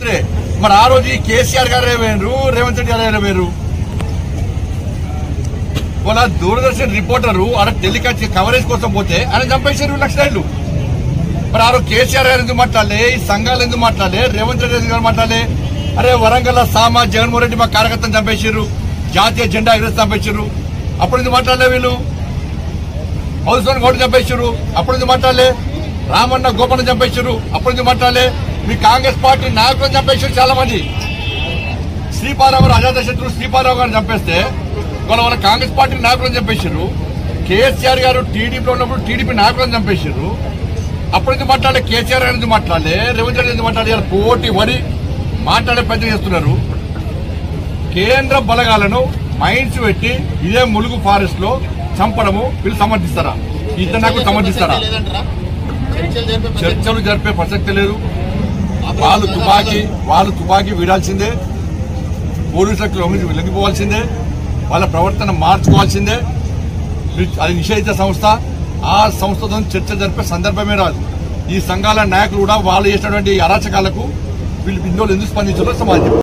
మరి ఆ రోజు కేసీఆర్ గారే వేరు, రేవంత్ రెడ్డి గారే వేరు. వాళ్ళ దూరదర్శన్ రిపోర్టరు ఆడ టెలికాస్ట్ కవరేజ్ కోసం పోతే ఆయన చంపేశారు నక్సలైట్లు. మరి ఆ రోజు కేసీఆర్ గారు ఎందుకు మాట్లాడలే, ఈ సంఘాలు ఎందుకు మాట్లాడలే, రేవంత్ రెడ్డి ఎందుకు మాట్లాడలే? అరే వరంగల్ సామా జగన్మోహన్ రెడ్డి మా కార్యకర్తను చంపేశారు, జాతీయ జెండా ఎగరేసి చంపేశారు, అప్పుడు ఎందుకు మాట్లాడలే? వీళ్ళు హౌస్వన్ గౌడ్ చంపేశారు, అప్పుడు ఎందుకు మాట్లాడలే? రామన్న గోపన్న చంపేశారు, అప్పుడు ఎందుకు మాట్లాడలే? మీ కాంగ్రెస్ పార్టీ నాయకులను చంపేశారు చాలా మంది. శ్రీపాదరావు గారు అజాత శత్రువు శ్రీపాదరావు గారిని చంపేస్తే వాళ్ళ కాంగ్రెస్ పార్టీ నాయకులను చంపేశారు. కేసీఆర్ గారు టీడీపీలో ఉన్నప్పుడు టీడీపీ నాయకులను చంపేశారు, అప్పుడు ఎందుకు మాట్లాడలే? కేసీఆర్ గారు ఎందుకు మాట్లాడలే? రేవంత్ రెడ్డి ఎందుకు మాట్లాడారు? పోటీ పడి మాట్లాడే ప్రయత్నం చేస్తున్నారు. కేంద్ర బలగాలను మైండ్స్ పెట్టి ఇదే ములుగు ఫారెస్ట్ లో చంపడము వీళ్ళు సమర్థిస్తారా? ఇద్దరు నాకు సమర్థిస్తారా? చర్చలు జరిపే ప్రసక్తి లేదు. వాళ్ళు తుపాకీ వీడాల్సిందే, పోలీసులకు లొంగిపోవాల్సిందే, వాళ్ళ ప్రవర్తన మార్చుకోవాల్సిందే. అది నిషేధిత సంస్థ, ఆ సంస్థతో చర్చ జరిపే సందర్భమే రాదు. ఈ సంఘాల నాయకులు కూడా వాళ్ళు చేసినటువంటి అరాచకాలకు వీళ్ళు ఎందుకు స్పందించాలో సమాజం